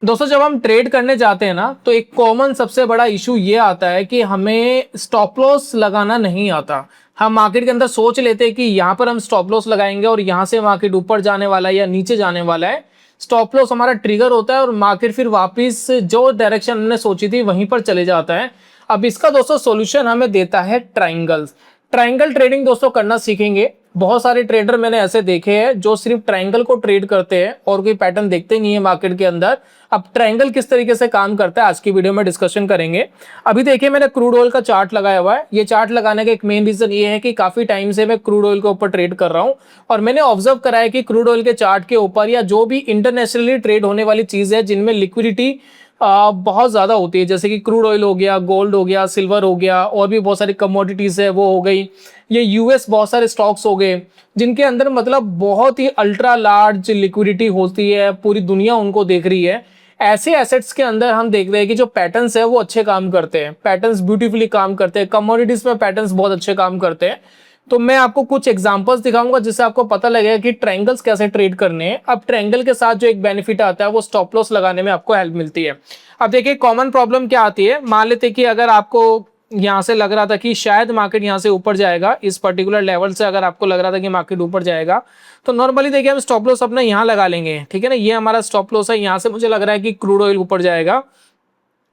दोस्तों जब हम ट्रेड करने जाते हैं ना तो एक कॉमन सबसे बड़ा इशू ये आता है कि हमें स्टॉप लॉस लगाना नहीं आता। हम मार्केट के अंदर सोच लेते हैं कि यहाँ पर हम स्टॉप लॉस लगाएंगे और यहाँ से मार्केट ऊपर जाने वाला है या नीचे जाने वाला है। स्टॉप लॉस हमारा ट्रिगर होता है और मार्केट फिर वापस जो डायरेक्शन हमने सोची थी वहीं पर चले जाता है। अब इसका दोस्तों सोल्यूशन हमें देता है ट्राइंगल्स। ट्राइंगल ट्रेडिंग दोस्तों करना सीखेंगे। बहुत सारे ट्रेडर मैंने ऐसे देखे हैं जो सिर्फ ट्राइंगल को ट्रेड करते हैं और कोई पैटर्न देखते नहीं है मार्केट के अंदर। अब ट्रायंगल किस तरीके से काम करता है आज की वीडियो में डिस्कशन करेंगे। अभी देखिए मैंने क्रूड ऑयल का चार्ट लगाया हुआ है। ये चार्ट लगाने का एक मेन रीजन ये है कि काफी टाइम से मैं क्रूड ऑयल के ऊपर ट्रेड कर रहा हूं और मैंने ऑब्जर्व करा है कि क्रूड ऑयल के चार्ट के ऊपर या जो भी इंटरनेशनली ट्रेड होने वाली चीज है जिनमें लिक्विडिटी बहुत ज्यादा होती है, जैसे कि क्रूड ऑयल हो गया, गोल्ड हो गया, सिल्वर हो गया और भी बहुत सारी कमोडिटीज है वो हो गई, ये यूएस बहुत सारे स्टॉक्स हो गए जिनके अंदर मतलब बहुत ही अल्ट्रा लार्ज लिक्विडिटी होती है, पूरी दुनिया उनको देख रही है। ऐसे एसेट्स के अंदर हम देख रहे हैं कि जो पैटर्न्स है वो अच्छे काम करते हैं, पैटर्न्स ब्यूटीफुली काम करते हैं, कमोडिटीज में पैटर्न्स बहुत अच्छे काम करते हैं। तो मैं आपको कुछ एग्जांपल्स दिखाऊंगा जिससे आपको पता लगेगा कि ट्रायंगल्स कैसे ट्रेड करने हैं। अब ट्रायंगल के साथ जो एक बेनिफिट आता है वो स्टॉप लॉस लगाने में आपको हेल्प मिलती है। अब देखिए कॉमन प्रॉब्लम क्या आती है, मान लेते कि अगर आपको यहां से लग रहा था कि शायद मार्केट यहां से ऊपर जाएगा, इस पर्टिकुलर लेवल से अगर आपको लग रहा था कि मार्केट ऊपर जाएगा तो नॉर्मली देखिए हम स्टॉप लॉस अपना यहां लगा लेंगे, ठीक है ना। ये हमारा स्टॉप लॉस है, यहां से मुझे लग रहा है कि क्रूड ऑयल ऊपर जाएगा।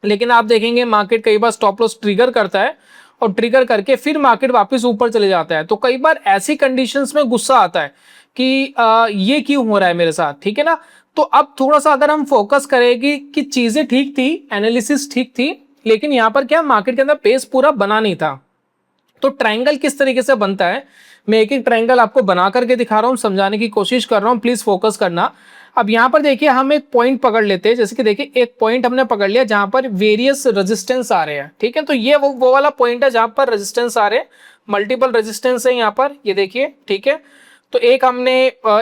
लेकिन आप देखेंगे मार्केट कई बार स्टॉप लॉस ट्रिगर करता है और ट्रिगर करके फिर मार्केट वापस ऊपर चले जाता है। तो कई बार ऐसी कंडीशंस में गुस्सा आता है कि ये क्यों हो रहा है मेरे साथ, ठीक है ना। तो अब थोड़ा सा अगर हम फोकस करें कि चीजें ठीक थी, एनालिसिस ठीक थी, लेकिन यहां पर क्या मार्केट के अंदर पेस पूरा बना नहीं था। तो ट्रायंगल किस तरीके से बनता है, मैं एक एक ट्रायंगल आपको बना करके दिखा रहा हूं, समझाने की कोशिश कर रहा हूं, प्लीज फोकस करना। अब यहां पर देखिए हम एक पॉइंट पकड़ लेते हैं, जैसे कि देखिए एक पॉइंट हमने पकड़ लिया जहां पर वेरियस रेजिस्टेंस आ रहे हैं, ठीक है। तो ये वो वाला पॉइंट है जहां पर रेजिस्टेंस आ रहे हैं, मल्टीपल रेजिस्टेंस है यहाँ पर, ये देखिए, ठीक है। तो एक हमने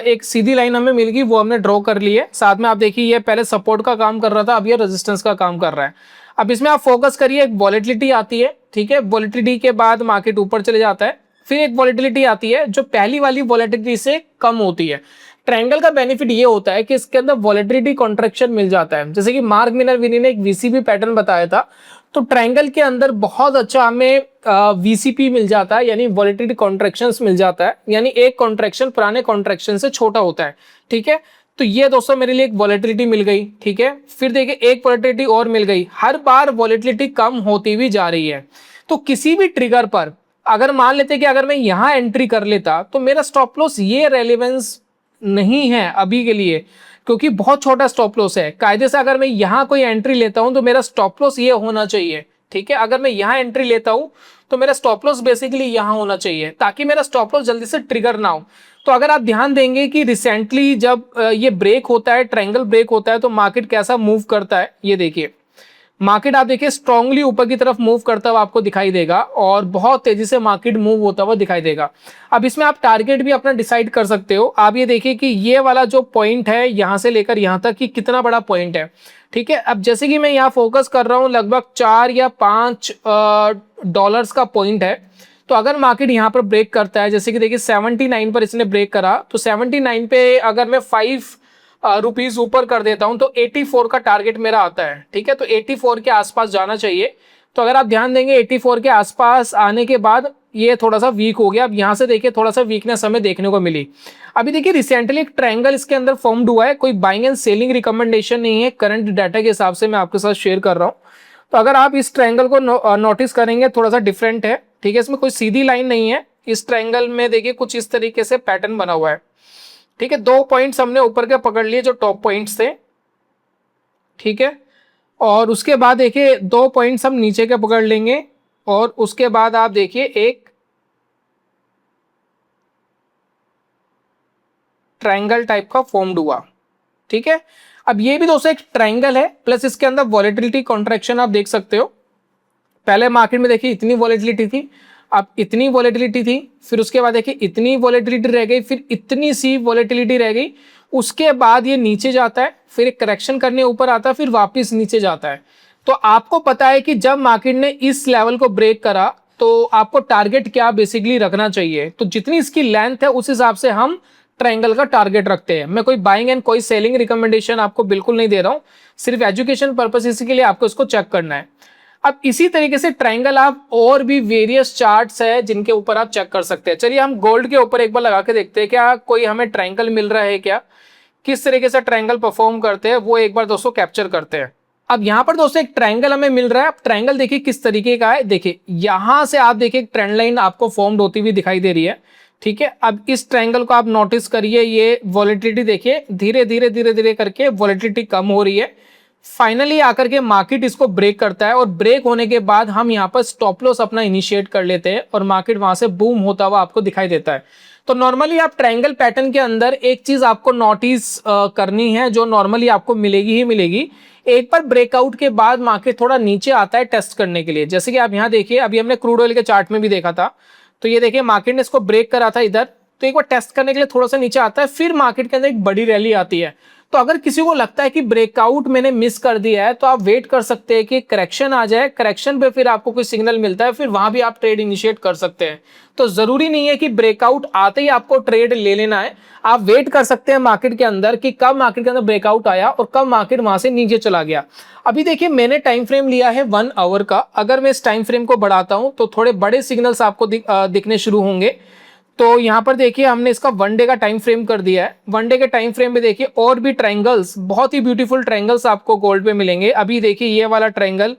एक सीधी लाइन हमें मिल गई, वो हमने ड्रॉ कर ली है। साथ में आप देखिए ये पहले सपोर्ट का काम कर रहा था, अब ये रेजिस्टेंस का काम कर रहा है। अब इसमें आप फोकस करिए, एक वॉलेटिलिटी आती है, ठीक है। वॉलेटिलिटी के बाद मार्केट ऊपर चले जाता है, फिर एक वॉलेटिलिटी आती है जो पहली वाली वॉलेटिलिटी से कम होती है। ट्रायंगल का बेनिफिट ये होता है कि इसके अंदर वॉलेटिलिटी कॉन्ट्रैक्शन मिल जाता है, जैसे कि मार्क मिनरविनी ने एक वीसीपी पैटर्न बताया था। तो ट्रायंगल के अंदर बहुत अच्छा हमें वीसीपी मिल जाता है, यानी वॉलेटिलिटी कॉन्ट्रैक्शंस मिल जाता है, यानी एक कॉन्ट्रैक्शन पुराने कॉन्ट्रैक्शन से छोटा होता है, ठीक है। तो ये दोस्तों मेरे लिए एक वॉलेटिलिटी मिल गई, ठीक है। फिर देखिए एक वॉलेटिलिटी और मिल गई, हर बार वॉलेटिलिटी कम होती हुई जा रही है। तो किसी भी ट्रिगर पर अगर मान लेते कि अगर मैं यहां एंट्री कर लेता तो मेरा स्टॉप लॉस ये रेलेवेंस नहीं है अभी के लिए, क्योंकि बहुत छोटा स्टॉप लॉस है। कायदे से अगर मैं यहां कोई एंट्री लेता हूं तो मेरा स्टॉप लॉस ये होना चाहिए, ठीक है। अगर मैं यहां एंट्री लेता हूं तो मेरा स्टॉप लॉस बेसिकली यहां होना चाहिए ताकि मेरा स्टॉप लॉस जल्दी से ट्रिगर ना हो। तो अगर आप ध्यान देंगे कि रिसेंटली जब ये ब्रेक होता है, ट्रायंगल ब्रेक होता है, तो मार्केट कैसा मूव करता है, ये देखिए मार्केट आप देखिए स्ट्रांगली ऊपर की तरफ मूव करता हुआ आपको दिखाई देगा और बहुत तेजी से मार्केट मूव होता हुआ दिखाई देगा। अब इसमें आप टारगेट भी अपना डिसाइड कर सकते हो। आप ये देखिए कि ये वाला जो पॉइंट है यहां से लेकर यहां तक कि कितना बड़ा पॉइंट है, ठीक है। अब जैसे कि मैं यहाँ फोकस कर रहा हूं, लगभग 4 या 5 डॉलर्स का पॉइंट है। तो अगर मार्केट यहाँ पर ब्रेक करता है, जैसे कि देखिए 79 पर इसने ब्रेक करा, तो 79 पे अगर मैं 5 रुपीज ऊपर कर देता हूं तो 84 का टारगेट मेरा आता है, ठीक है। तो 84 के आसपास जाना चाहिए। तो अगर आप ध्यान देंगे 84 के आसपास आने के बाद ये थोड़ा सा वीक हो गया। अब यहां से देखिए थोड़ा सा वीकनेस हमें देखने को मिली। अभी देखिए रिसेंटली एक ट्रायंगल इसके अंदर फॉर्म्ड हुआ है, कोई बाइंग एंड सेलिंग रिकमेंडेशन नहीं है, करंट डाटा के हिसाब से मैं आपके साथ शेयर कर रहा हूं। तो अगर आप इस ट्रायंगल को नोटिस करेंगे थोड़ा सा डिफरेंट है, ठीक है। इसमें कोई सीधी लाइन नहीं है, इस ट्रायंगल में देखिए कुछ इस तरीके से पैटर्न बना हुआ है, ठीक है। 2 पॉइंट्स हमने ऊपर के पकड़ लिए जो टॉप पॉइंट्स थे, ठीक है। और उसके बाद देखिए 2 पॉइंट्स हम नीचे के पकड़ लेंगे और उसके बाद आप देखिए एक ट्रायंगल टाइप का फॉर्म्ड हुआ, ठीक है। अब ये भी दोस्तों एक ट्रायंगल है, प्लस इसके अंदर वॉलेटिलिटी कॉन्ट्रैक्शन आप देख सकते हो। पहले मार्केट में देखिए इतनी वॉलेटिलिटी थी, अब इतनी वॉलेटिलिटी थी, फिर उसके बाद देखिए इतनी वॉलेटिलिटी रह गई, फिर इतनी सी वॉलेटिलिटी रह गई, उसके बाद ये नीचे जाता है, फिर एक करेक्शन करने ऊपर आता है, फिर वापस नीचे जाता है। तो आपको पता है कि जब मार्केट ने इस लेवल को ब्रेक करा तो आपको टारगेट क्या बेसिकली रखना चाहिए। तो जितनी इसकी लेंथ है उस हिसाब से हम ट्रायंगल का टारगेट रखते हैं। मैं कोई बाइंग एंड कोई सेलिंग रिकमेंडेशन आपको बिल्कुल नहीं दे रहा हूं, सिर्फ एजुकेशन पर्पस इसी के लिए आपको इसको चेक करना है। अब इसी तरीके से ट्रायंगल आप और भी वेरियस चार्ट्स है जिनके ऊपर आप चेक कर सकते हैं। चलिए हम गोल्ड के ऊपर एक बार लगा के देखते हैं क्या कोई हमें ट्रायंगल मिल रहा है क्या, किस तरीके से ट्रायंगल परफॉर्म करते हैं वो एक बार दोस्तों कैप्चर करते हैं। अब यहां पर दोस्तों एक ट्रायंगल हमें मिल रहा है। अब ट्रायंगल देखिए किस तरीके का है, देखिए यहां से आप देखिए ट्रेंड लाइन आपको फॉर्म्ड होती हुई दिखाई दे रही है, ठीक है। अब इस ट्रायंगल को आप नोटिस करिए, ये वॉलेटिलिटी देखिए धीरे धीरे धीरे धीरे करके वॉलेटिलिटी कम हो रही है। फाइनली आकर के मार्केट इसको ब्रेक करता है और ब्रेक होने के बाद हम यहाँ पर स्टॉप लॉस अपना इनिशिएट कर लेते हैं और मार्केट वहां से बूम होता हुआ आपको दिखाई देता है। तो नॉर्मली आप ट्रायंगल पैटर्न के अंदर एक चीज आपको नोटिस करनी है जो नॉर्मली आपको मिलेगी ही मिलेगी, एक बार ब्रेकआउट के बाद मार्केट थोड़ा नीचे आता है टेस्ट करने के लिए। जैसे कि आप यहाँ देखिए, अभी हमने क्रूड ऑयल के चार्ट में भी देखा था, तो ये देखिए मार्केट ने इसको ब्रेक करा था इधर, तो एक बार टेस्ट करने के लिए थोड़ा सा नीचे आता है, फिर मार्केट के अंदर एक बड़ी रैली आती है। तो अगर किसी को लगता है कि ब्रेकआउट मैंने मिस कर दिया है तो आप वेट कर सकते हैं कि करेक्शन आ जाए, करेक्शन पे फिर आपको कोई सिग्नल मिलता है, फिर वहां भी आप ट्रेड इनिशिएट कर सकते हैं। तो जरूरी नहीं है कि ब्रेकआउट आते ही आपको ट्रेड ले लेना है, आप वेट कर सकते हैं मार्केट के अंदर कि कब मार्केट के अंदर ब्रेकआउट आया और कब मार्केट वहां से नीचे चला गया। अभी देखिए मैंने टाइम फ्रेम लिया है 1 आवर का, अगर मैं इस टाइम फ्रेम को बढ़ाता हूं तो थोड़े बड़े सिग्नल्स आपको दिखने शुरू होंगे। तो यहां पर देखिए हमने इसका 1 डे का टाइम फ्रेम कर दिया है। 1 डे के टाइम फ्रेम में देखिए और भी ट्रायंगल्स, बहुत ही ब्यूटीफुल ट्रायंगल्स आपको गोल्ड पे मिलेंगे। अभी देखिए ये वाला ट्रायंगल,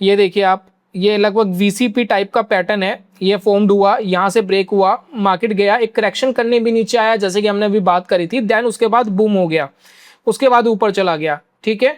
ये देखिए आप, ये लगभग वीसीपी टाइप का पैटर्न है, ये फॉर्म्ड हुआ, यहां से ब्रेक हुआ, मार्केट गया, एक करेक्शन करने भी नीचे आया जैसे कि हमने अभी बात करी थी, देन उसके बाद बूम हो गया, उसके बाद ऊपर चला गया, ठीक है।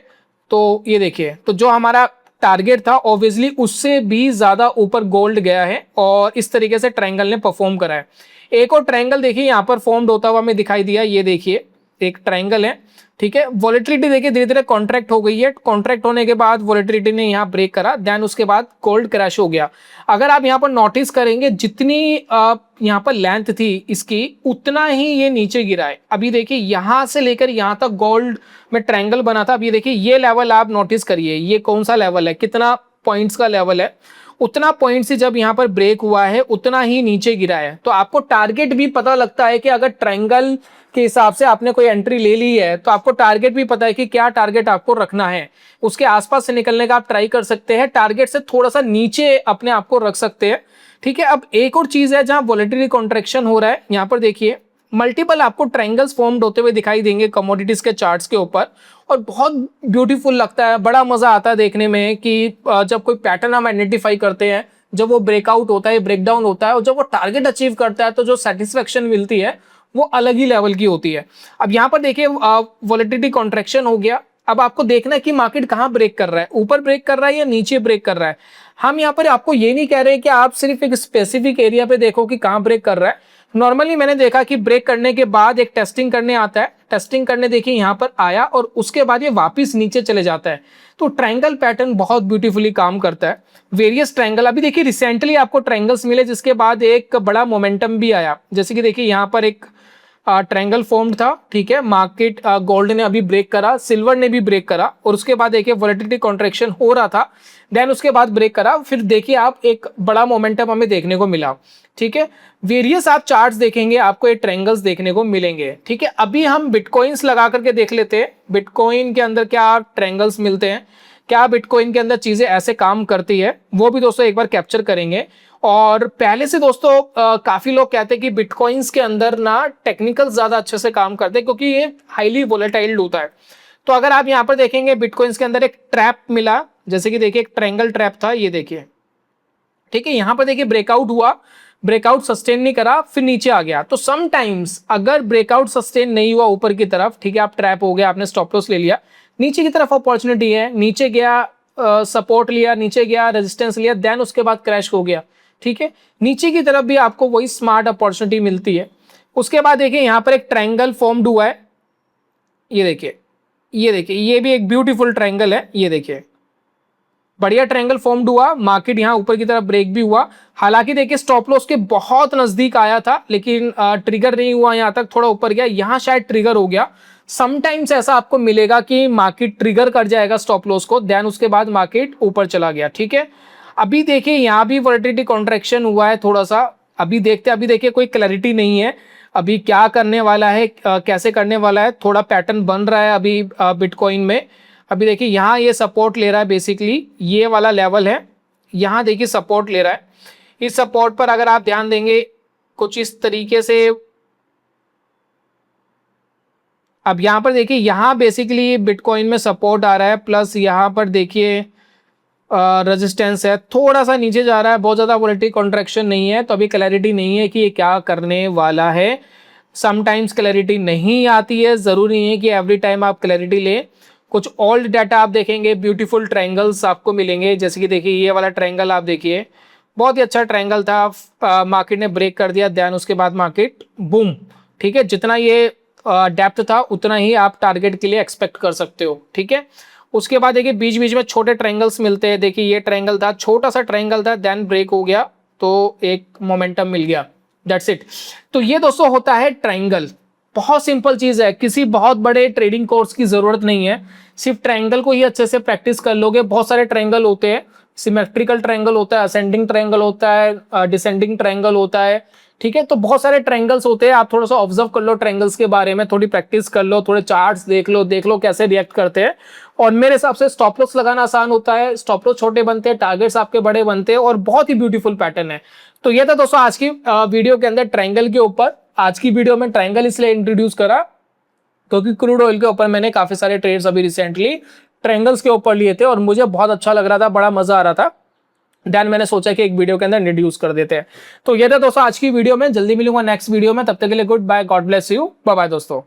तो ये देखिए, तो जो हमारा टारगेट था ऑब्वियसली उससे भी ज्यादा ऊपर गोल्ड गया है और इस तरीके से ट्रायंगल ने परफॉर्म करा है। एक और ट्रायंगल देखिए यहाँ पर फॉर्म्ड होता हुआ हमें दिखाई दिया, ये देखिए एक ट्रायंगल है, ठीक है। वॉलेटिलिटी देखिए धीरे धीरे कॉन्ट्रैक्ट हो गई है, कॉन्ट्रैक्ट होने के बाद वॉलेटिलिटी ने यहाँ ब्रेक करा, देन उसके बाद गोल्ड क्रैश हो गया। अगर आप यहाँ पर नोटिस करेंगे जितनी यहाँ पर लेंथ थी इसकी उतना ही ये नीचे गिरा है। अभी देखिए यहाँ से लेकर यहाँ तक गोल्ड में ट्रायंगल बना था। अभी देखिए ये लेवल आप नोटिस करिए, ये कौन सा लेवल है, कितना पॉइंट्स का लेवल है, उतना पॉइंट से जब यहाँ पर ब्रेक हुआ है उतना ही नीचे गिरा है। तो आपको टारगेट भी पता लगता है कि अगर ट्रायंगल के हिसाब से आपने कोई एंट्री ले ली है तो आपको टारगेट भी पता है कि क्या टारगेट आपको रखना है, उसके आसपास से निकलने का आप ट्राई कर सकते हैं, टारगेट से थोड़ा सा नीचे अपने आप को रख सकते हैं, ठीक है। अब एक और चीज है जहां वॉलेटिलिटी कॉन्ट्रैक्शन हो रहा है, यहाँ पर देखिए मल्टीपल आपको ट्रायंगल्स फॉर्म्ड होते हुए दिखाई देंगे कमोडिटीज के चार्ट्स के ऊपर, और बहुत ब्यूटीफुल लगता है, बड़ा मजा आता है देखने में कि जब कोई पैटर्न हम आइडेंटिफाई करते हैं, जब वो ब्रेकआउट होता है, ब्रेकडाउन होता है और जब वो टारगेट अचीव करता है तो जो सेटिस्फेक्शन मिलती है वो अलग ही लेवल की होती है। अब यहाँ पर देखिए वॉलेटिलिटी कॉन्ट्रैक्शन हो गया, अब आपको देखना है कि मार्केट कहाँ ब्रेक कर रहा है, ऊपर ब्रेक कर रहा है या नीचे ब्रेक कर रहा है। हम यहाँ पर आपको ये नहीं कह रहे कि आप सिर्फ एक स्पेसिफिक एरिया पे देखो कि कहाँ ब्रेक कर रहा है। नॉर्मली मैंने देखा कि ब्रेक करने के बाद एक टेस्टिंग करने आता है, टेस्टिंग करने देखिए यहाँ पर आया और उसके बाद ये वापस नीचे चले जाता है। तो ट्रायंगल पैटर्न बहुत ब्यूटीफुली काम करता है। वेरियस ट्रायंगल, अभी देखिए रिसेंटली आपको ट्रायंगल्स मिले जिसके बाद एक बड़ा मोमेंटम भी आया, जैसे कि देखिए यहाँ पर एक ट्रायंगल फॉर्म्ड था, ठीक है। मार्केट गोल्ड ने अभी ब्रेक करा, सिल्वर ने भी ब्रेक करा और उसके बाद देखिए वॉलेटिलिटी कॉन्ट्रैक्शन हो रहा था, देन उसके बाद ब्रेक करा, फिर देखिए आप एक बड़ा मोमेंटम हमें देखने को मिला, ठीक है। वेरियस आप चार्ट्स देखेंगे आपको ये ट्रायंगल्स देखने को मिलेंगे, ठीक है। अभी हम बिटकॉइंस लगा करके देख लेते हैं बिटकॉइन के अंदर क्या ट्रायंगल्स मिलते हैं, क्या बिटकॉइन के अंदर चीजें ऐसे काम करती है, वो भी दोस्तों एक बार कैप्चर करेंगे। और पहले से दोस्तों काफी लोग कहते हैं कि बिटकॉइंस के अंदर ना टेक्निकल ज्यादा अच्छे से काम करते हैं क्योंकि ये हाईली वोलेटाइल होता है। तो अगर आप यहाँ पर देखेंगे बिटकॉइंस के अंदर एक ट्रैप मिला, जैसे कि देखिए एक ट्रायंगल ट्रैप था, ये देखिए, ठीक है। यहाँ पर देखिए ब्रेकआउट हुआ, ब्रेकआउट सस्टेन नहीं करा, फिर नीचे आ गया। तो समटाइम्स अगर ब्रेकआउट सस्टेन नहीं हुआ ऊपर की तरफ, ठीक है, आप ट्रैप हो गया, आपने स्टॉप लॉस ले लिया, नीचे की तरफ अपॉर्चुनिटी है, नीचे गया, सपोर्ट लिया, नीचे गया, रेजिस्टेंस लिया, देन उसके बाद क्रैश हो गया, ठीक है। नीचे की तरफ भी आपको वही स्मार्ट अपॉर्चुनिटी मिलती है। उसके बाद देखिए यहाँ पर एक ट्रायंगल फॉर्म्ड हुआ है, ये देखिए, ये देखिए, ये भी एक ब्यूटीफुल ट्रायंगल है, ये देखिए बढ़िया ट्रायंगल फॉर्म्ड हुआ, मार्केट यहाँ ऊपर की तरफ ब्रेक भी हुआ। हालांकि देखिए स्टॉप लॉस के बहुत नजदीक आया था लेकिन ट्रिगर नहीं हुआ, यहाँ तक थोड़ा ऊपर गया, यहाँ शायद ट्रिगर हो गया। समटाइम्स ऐसा आपको मिलेगा कि मार्केट ट्रिगर कर जाएगा स्टॉप लॉस को, देन उसके बाद मार्केट ऊपर चला गया, ठीक है। अभी देखिए यहाँ भी वॉलेटिलिटी कॉन्ट्रैक्शन हुआ है थोड़ा सा, अभी देखते, अभी देखिए कोई क्लैरिटी नहीं है। अभी क्या करने वाला है, कैसे करने वाला है, थोड़ा पैटर्न बन रहा है अभी बिटकॉइन में। अभी देखिए यहाँ ये सपोर्ट ले रहा है, बेसिकली ये वाला लेवल है, यहाँ देखिए सपोर्ट ले रहा है। इस सपोर्ट पर अगर आप ध्यान देंगे कुछ इस तरीके से, अब यहाँ पर देखिए यहाँ बेसिकली बिटकॉइन में सपोर्ट आ रहा है, प्लस यहाँ पर देखिए रेजिस्टेंस है, थोड़ा सा नीचे जा रहा है, बहुत ज़्यादा वोलेटिलिटी कॉन्ट्रैक्शन नहीं है, तो अभी क्लैरिटी नहीं है कि ये क्या करने वाला है। समटाइम्स क्लैरिटी नहीं आती है, ज़रूरी नहीं है कि एवरी टाइम आप क्लैरिटी लें। कुछ ओल्ड डाटा आप देखेंगे, ब्यूटीफुल ट्रायंगल्स आपको मिलेंगे, जैसे कि देखिए ये वाला ट्रायंगल आप देखिए, बहुत ही अच्छा ट्रायंगल था, मार्केट ने ब्रेक कर दिया, दैन उसके बाद मार्केट बूम, ठीक है। जितना ये डेप्थ था उतना ही आप टारगेट के लिए एक्सपेक्ट कर सकते हो, ठीक है। उसके बाद देखिए बीच बीच में छोटे ट्रायंगल्स मिलते हैं, देखिए ये ट्रायंगल था, छोटा सा ट्रायंगल था, देन ब्रेक हो गया तो एक मोमेंटम मिल गया, दैट्स इट। तो ये दोस्तों होता है ट्रायंगल, बहुत सिंपल चीज है, किसी बहुत बड़े ट्रेडिंग कोर्स की जरूरत नहीं है, सिर्फ ट्रायंगल को ही अच्छे से प्रैक्टिस कर लोगे। बहुत सारे ट्रायंगल होते हैं, सिमेट्रिकल ट्रायंगल होता है, असेंडिंग ट्रायंगल होता है, डिसेंडिंग ट्रायंगल होता है, ठीक है। तो बहुत सारे ट्रायंगल्स होते हैं, आप थोड़ा सा ऑब्जर्व कर लो ट्रायंगल्स के बारे में, थोड़ी प्रैक्टिस कर लो, थोड़े चार्ट्स देख लो कैसे रिएक्ट करते हैं। और मेरे हिसाब से स्टॉप लॉस लगाना आसान होता है, स्टॉप लॉस छोटे बनते हैं, टारगेट्स आपके बड़े बनते हैं, और बहुत ही ब्यूटीफुल पैटर्न है। तो ये था दोस्तों आज की वीडियो के अंदर ट्रायंगल के ऊपर। आज की वीडियो में ट्रायंगल इसलिए इंट्रोड्यूस करा क्योंकि क्रूड ऑयल के ऊपर मैंने काफी सारे ट्रेड्स अभी रिसेंटली ट्रायंगल्स के ऊपर लिए थे और मुझे बहुत अच्छा लग रहा था, बड़ा मजा आ रहा था, देन मैंने सोचा कि एक वीडियो के अंदर इंट्रोड्यूस कर देते हैं। तो ये था दोस्तों आज की वीडियो में, जल्दी मिलूंगा नेक्स्ट वीडियो में, तब तक के लिए goodbye, God bless you, bye bye दोस्तों।